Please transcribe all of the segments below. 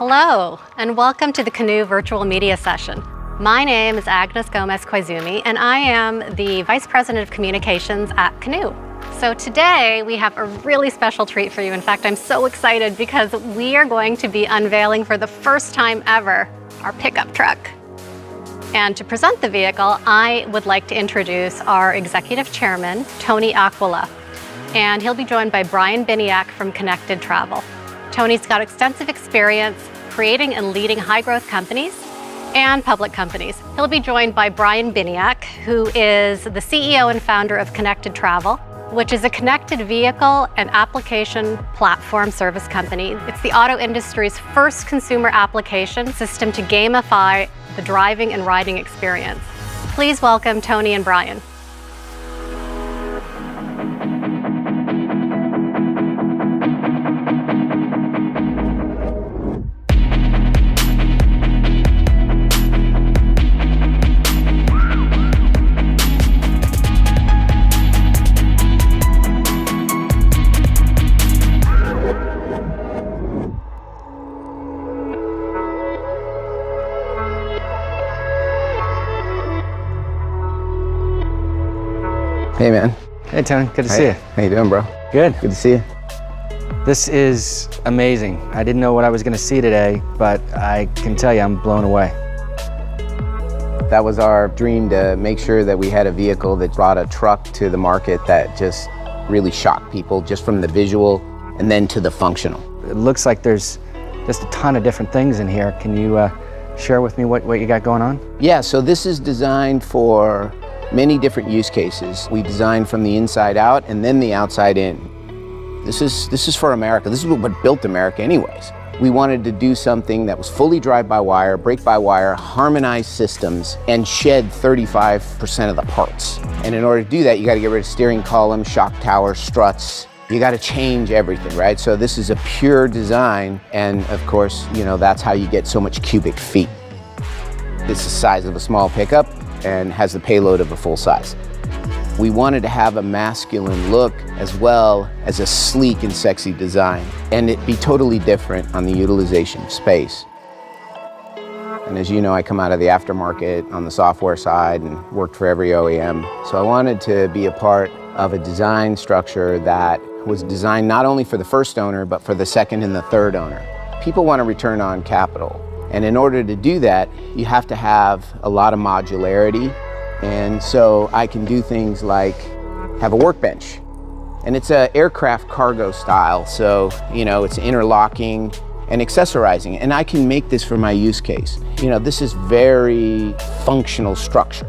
Hello, and welcome to the Canoo virtual media session. My name is Agnes Gomez-Koizumi, and I am the Vice President of Communications at Canoo. So today we have a really special treat for you. In fact, I'm so excited because we are going to be unveiling for the first time ever our pickup truck. And to present the vehicle, I would like to introduce our Executive Chairman, Tony Aquila. And he'll be joined by Brian Biniak from Connected Travel. Tony's got extensive experience creating and leading high-growth companies and public companies. He'll be joined by Brian Biniak, who is the CEO and founder of Connected Travel, which is a connected vehicle and application platform service company. It's the auto industry's first consumer application system to gamify the driving and riding experience. Please welcome Tony and Brian. Hey man. Hey Tony, good to see you. How you doing, bro? Good. Good to see you. This is amazing. I didn't know what I was going to see today, but I can tell you I'm blown away. That was our dream, to make sure that we had a vehicle that brought a truck to the market that just really shocked people, just from the visual and then to the functional. It looks like there's just a ton of different things in here. Can you share with me what you got going on? Yeah, so this is designed for many different use cases. We designed from the inside out and then the outside in. This is for America. This is what built America anyways. We wanted to do something that was fully drive-by-wire, brake-by-wire, harmonized systems, and shed 35% of the parts. And in order to do that, you got to get rid of steering column, shock tower, struts. You got to change everything, right? So this is a pure design, and of course, you know, that's how you get so much cubic feet. This is the size of a small pickup and has the payload of a full size. We wanted to have a masculine look as well as a sleek and sexy design, and it be totally different on the utilization of space. And as you know, I come out of the aftermarket on the software side and worked for every OEM. So I wanted to be a part of a design structure that was designed not only for the first owner, but for the second and the third owner. People want a return on capital. And in order to do that, you have to have a lot of modularity. And so I can do things like have a workbench. And it's an aircraft cargo style. So, you know, it's interlocking and accessorizing. And I can make this for my use case. You know, this is very functional structure.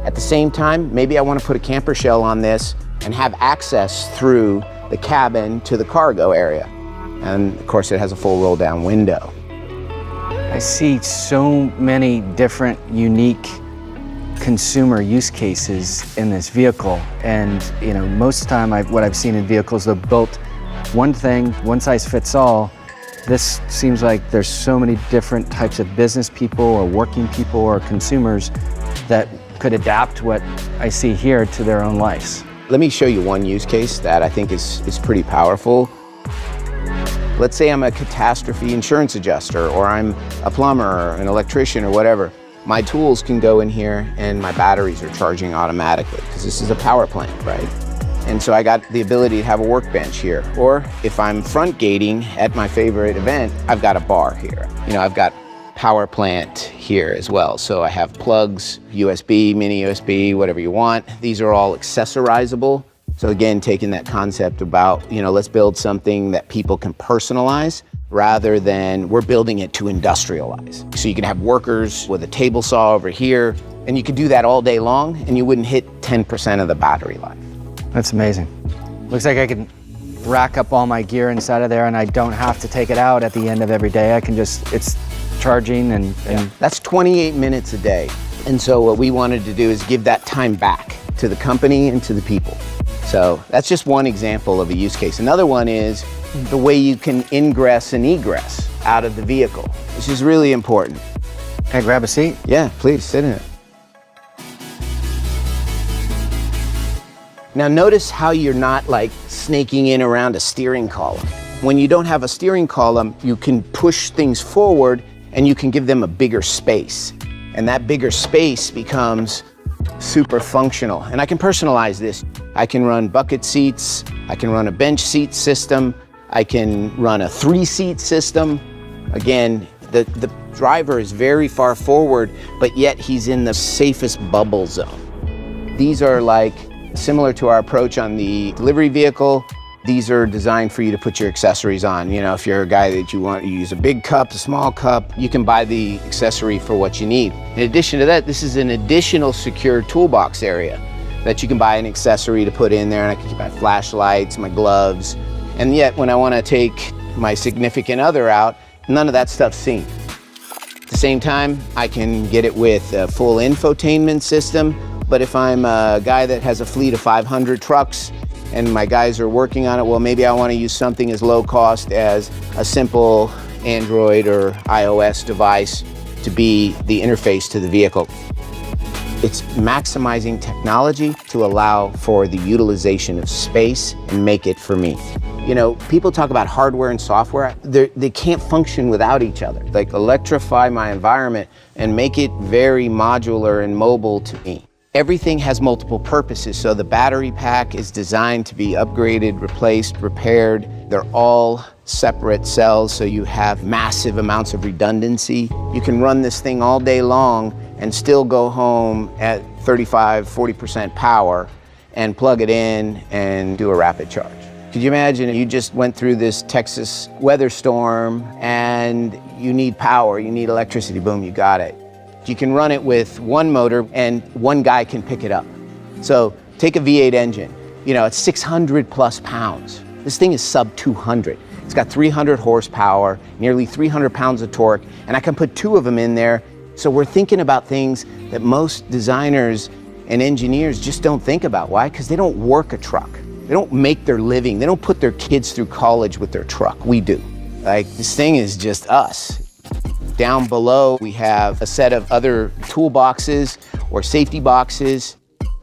At the same time, maybe I want to put a camper shell on this and have access through the cabin to the cargo area. And of course, it has a full roll down window. I see so many different unique consumer use cases in this vehicle, and you know, most of the time what I've seen in vehicles, they're built one thing, one size fits all. This seems like there's so many different types of business people or working people or consumers that could adapt what I see here to their own lives. Let me show you one use case that I think is pretty powerful. Let's say I'm a catastrophe insurance adjuster, or I'm a plumber or an electrician or whatever. My tools can go in here and my batteries are charging automatically because this is a power plant, right? And so I got the ability to have a workbench here. Or if I'm front gating at my favorite event, I've got a bar here. You know, I've got power plant here as well. So I have plugs, USB, mini USB, whatever you want. These are all accessorizable. So again, taking that concept about, you know, let's build something that people can personalize rather than we're building it to industrialize. So you can have workers with a table saw over here, and you could do that all day long and you wouldn't hit 10% of the battery life. That's amazing. Looks like I can rack up all my gear inside of there and I don't have to take it out at the end of every day. I can just, it's charging and yeah. That's 28 minutes a day. And so what we wanted to do is give that time back to the company and to the people. So that's just one example of a use case. Another one is the way you can ingress and egress out of the vehicle, which is really important. Can I grab a seat? Yeah, please sit in it. Now notice how you're not like snaking in around a steering column. When you don't have a steering column, you can push things forward and you can give them a bigger space. And that bigger space becomes super functional. And I can personalize this. I can run bucket seats, I can run a bench seat system, I can run a 3-seat system. Again, the driver is very far forward, but yet he's in the safest bubble zone. These are like similar to our approach on the delivery vehicle. These are designed for you to put your accessories on. You know, if you're a guy that you use a big cup, a small cup, you can buy the accessory for what you need. In addition to that, this is an additional secure toolbox area that you can buy an accessory to put in there, and I can keep my flashlights, my gloves. And yet, when I want to take my significant other out, none of that stuff's seen. At the same time, I can get it with a full infotainment system, but if I'm a guy that has a fleet of 500 trucks and my guys are working on it, well, maybe I want to use something as low cost as a simple Android or iOS device to be the interface to the vehicle. It's maximizing technology to allow for the utilization of space and make it for me. You know, people talk about hardware and software. They can't function without each other. Like, electrify my environment and make it very modular and mobile to me. Everything has multiple purposes, so the battery pack is designed to be upgraded, replaced, repaired. They're all separate cells, so you have massive amounts of redundancy. You can run this thing all day long and still go home at 35–40% power and plug it in and do a rapid charge. Could you imagine if you just went through this Texas weather storm and you need power, you need electricity, boom, you got it. You can run it with one motor and one guy can pick it up. So take a V8 engine, you know, it's 600 plus pounds. This thing is sub 200. It's got 300 horsepower, nearly 300 pounds of torque, and I can put 2 of them in there. So we're thinking about things that most designers and engineers just don't think about. Why? Because they don't work a truck. They don't make their living. They don't put their kids through college with their truck. We do. Like, this thing is just us. Down below, we have a set of other toolboxes or safety boxes.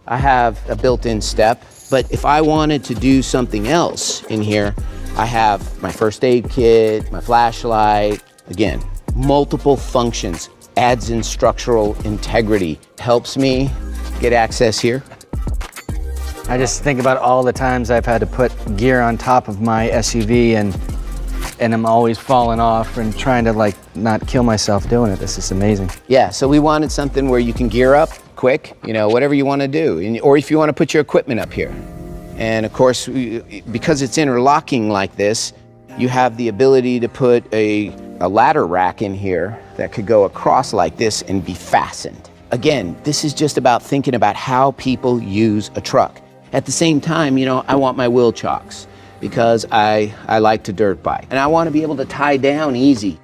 I have a built-in step, but if I wanted to do something else in here, I have my first aid kit, my flashlight. Again, multiple functions, adds in structural integrity, helps me get access here. I just think about all the times I've had to put gear on top of my SUV and I'm always falling off and trying to, like, not kill myself doing it. This is amazing. Yeah, so we wanted something where you can gear up quick, you know, whatever you want to do, or if you want to put your equipment up here. And of course, because it's interlocking like this, you have the ability to put a ladder rack in here that could go across like this and be fastened. Again, this is just about thinking about how people use a truck. At the same time, you know, I want my wheel chocks because I like to dirt bike. And I want to be able to tie down easy.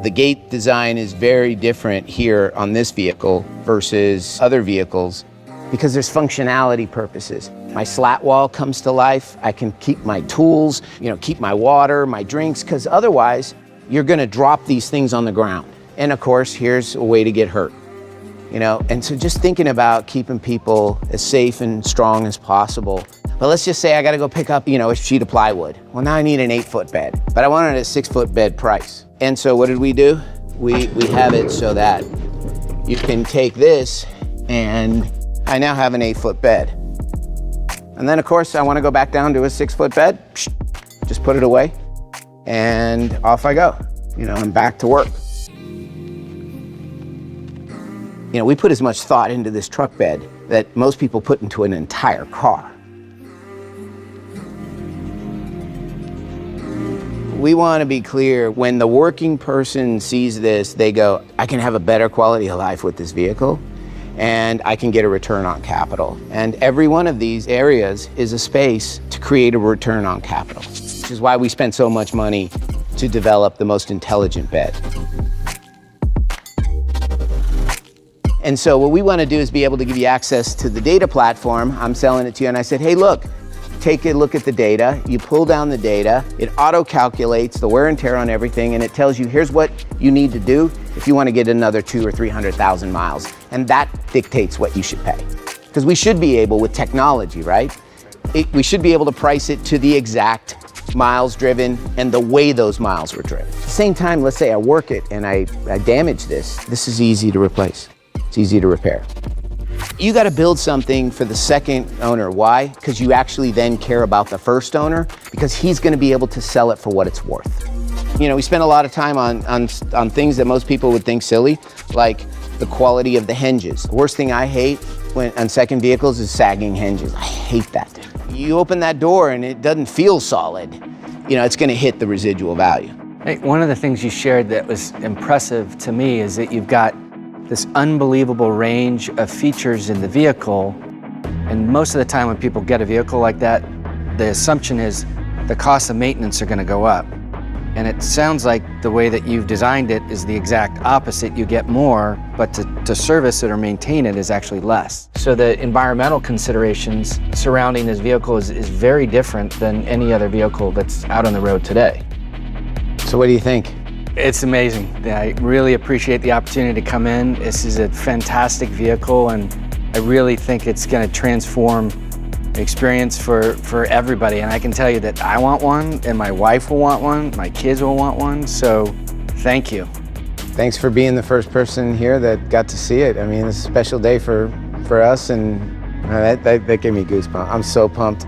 The gate design is very different here on this vehicle versus other vehicles because there's functionality purposes. My slat wall comes to life. I can keep my tools, you know, keep my water, my drinks, because otherwise you're going to drop these things on the ground. And of course, here's a way to get hurt. You know, and so just thinking about keeping people as safe and strong as possible. But let's just say I got to go pick up, you know, a sheet of plywood. Well, now I need an 8-foot bed, but I wanted a 6-foot bed price. And so what did we do? We have it so that you can take this and I now have an 8-foot bed. And then of course I want to go back down to a 6-foot bed, just put it away and off I go. You know, I'm back to work. You know, we put as much thought into this truck bed that most people put into an entire car. We want to be clear, when the working person sees this, they go, I can have a better quality of life with this vehicle, and I can get a return on capital. And every one of these areas is a space to create a return on capital, which is why we spend so much money to develop the most intelligent bed. And so what we want to do is be able to give you access to the data platform. I'm selling it to you, and I said, hey, look, take a look at the data. You pull down the data, it auto-calculates the wear and tear on everything, and it tells you, here's what you need to do if you want to get another 200,000 or 300,000 miles. And that dictates what you should pay. Because we should be able, with technology, right? We should be able to price it to the exact miles driven, and the way those miles were driven. At the same time, let's say I work it and I damage this is easy to replace. It's easy to repair. You got to build something for the second owner. Why? Because you actually then care about the first owner, because he's going to be able to sell it for what it's worth. You know, we spend a lot of time on things that most people would think silly, like the quality of the hinges. The worst thing I hate on second vehicles is sagging hinges. I hate that. You open that door and it doesn't feel solid, you know, it's going to hit the residual value. Hey, one of the things you shared that was impressive to me is that you've got this unbelievable range of features in the vehicle. And most of the time when people get a vehicle like that, the assumption is the costs of maintenance are going to go up. And it sounds like the way that you've designed it is the exact opposite. You get more, but to service it or maintain it is actually less. So the environmental considerations surrounding this vehicle is very different than any other vehicle that's out on the road today. So what do you think? It's amazing. I really appreciate the opportunity to come in. This is a fantastic vehicle, and I really think it's going to transform experience for everybody. And I can tell you that I want one, and my wife will want one, my kids will want one, so thank you. Thanks for being the first person here that got to see it. I mean, it's a special day for us, and that gave me goosebumps. I'm so pumped.